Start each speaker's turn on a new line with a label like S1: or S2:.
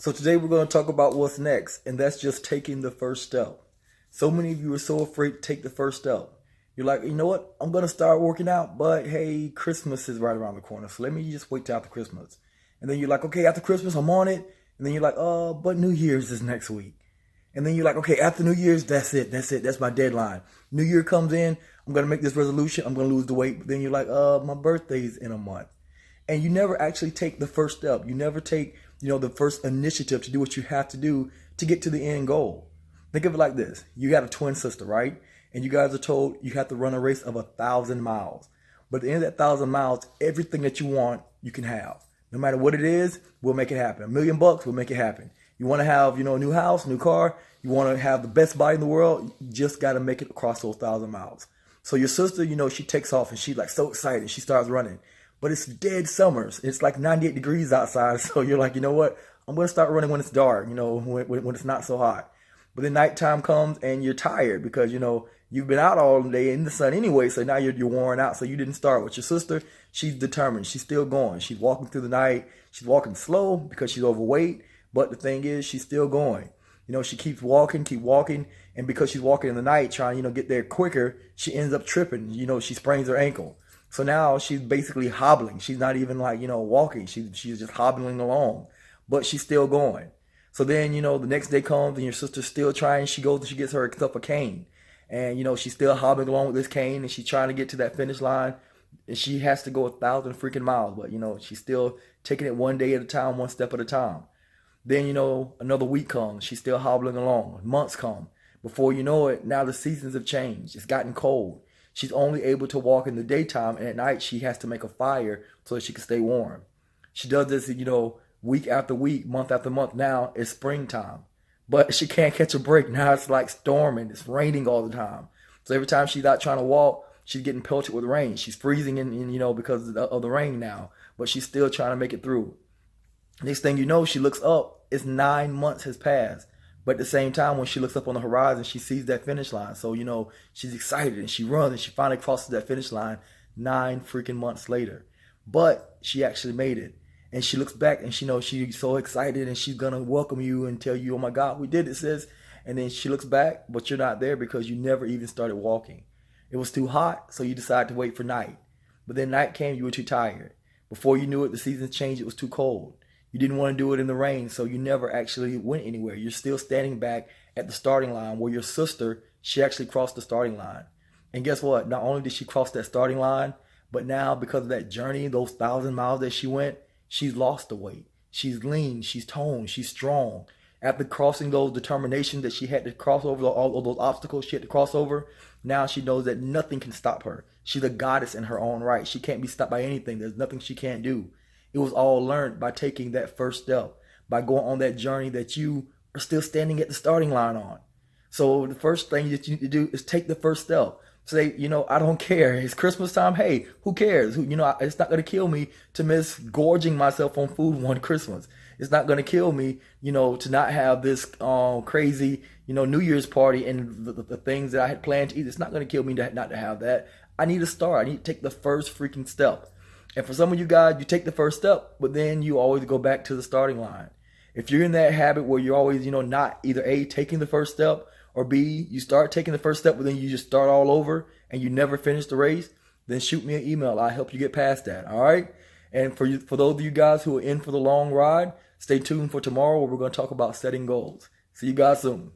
S1: So today we're going to talk about what's next, and that's just taking the first step. So many of you are so afraid to take the first step. You're like, you know what? I'm going to start working out, but hey, Christmas is right around the corner, so let me just wait till after Christmas. And then you're like, okay, after Christmas, I'm on it. And then you're like, but New Year's is next week. And then you're like, okay, after New Year's, that's it. That's my deadline. New Year comes in, I'm going to make this resolution. I'm going to lose the weight. But then you're like, my birthday's in a month. And you never actually take the first step. You never take, the first initiative to do what you have to do to get to the end goal. Think of it like this. You got a twin sister, right? And you guys are told you have to run a race of 1,000 miles. But at the end of that 1,000 miles, everything that you want, you can have. No matter what it is, we'll make it happen. $1 million, we'll make it happen. You want to have, a new house, new car. You want to have the best body in the world. You just got to make it across those 1,000 miles. So your sister, she takes off and she's like so excited. She starts running. But it's dead summers. It's like 98 degrees outside. So you're like, you know what? I'm going to start running when it's dark, when it's not so hot. But then nighttime comes and you're tired because, you've been out all day in the sun anyway. So now you're worn out. So you didn't start. With your sister, she's determined. She's still going. She's walking through the night. She's walking slow because she's overweight. But the thing is, she's still going. She keeps walking. And because she's walking in the night, trying, get there quicker, she ends up tripping. She sprains her ankle. So now she's basically hobbling. She's not even walking. She's just hobbling along, but she's still going. So then, the next day comes and your sister's still trying. She goes and she gets herself a cane. And, she's still hobbling along with this cane and she's trying to get to that finish line. And she has to go 1,000 freaking miles. But, she's still taking it one day at a time, one step at a time. Then, another week comes. She's still hobbling along. Months come. Before you know it, now the seasons have changed. It's gotten cold. She's only able to walk in the daytime, and at night she has to make a fire so that she can stay warm. She does this, week after week, month after month. Now it's springtime, but she can't catch a break. Now it's like storming. It's raining all the time. So every time she's out trying to walk, she's getting pelted with rain. She's freezing because of the rain now, but she's still trying to make it through. Next thing you know, she looks up. It's 9 months has passed. But at the same time, when she looks up on the horizon, she sees that finish line. So, she's excited and she runs and she finally crosses that finish line 9 freaking months later. But she actually made it. And she looks back and she knows she's so excited and she's going to welcome you and tell you, oh my God, we did it, sis. And then she looks back, but you're not there because you never even started walking. It was too hot, so you decided to wait for night. But then night came, you were too tired. Before you knew it, the seasons changed, it was too cold. You didn't want to do it in the rain, so you never actually went anywhere. You're still standing back at the starting line where your sister, she actually crossed the starting line. And guess what? Not only did she cross that starting line, but now because of that journey, those 1,000 miles that she went, she's lost the weight. She's lean, she's toned, she's strong. After crossing those determinations that she had to cross over, all of those obstacles she had to cross over, now she knows that nothing can stop her. She's a goddess in her own right. She can't be stopped by anything. There's nothing she can't do. It was all learned by taking that first step, by going on that journey that you are still standing at the starting line on. So the first thing that you need to do is take the first step. Say, I don't care. It's Christmas time. Hey, who cares? It's not going to kill me to miss gorging myself on food one Christmas. It's not going to kill me, to not have this crazy, New Year's party and the things that I had planned to eat. It's not going to kill me not to have that. I need to start. I need to take the first freaking step. And for some of you guys, you take the first step, but then you always go back to the starting line. If you're in that habit where you're always, not either A, taking the first step, or B, you start taking the first step, but then you just start all over and you never finish the race, then shoot me an email. I'll help you get past that, all right? And for those of you guys who are in for the long ride, stay tuned for tomorrow where we're going to talk about setting goals. See you guys soon.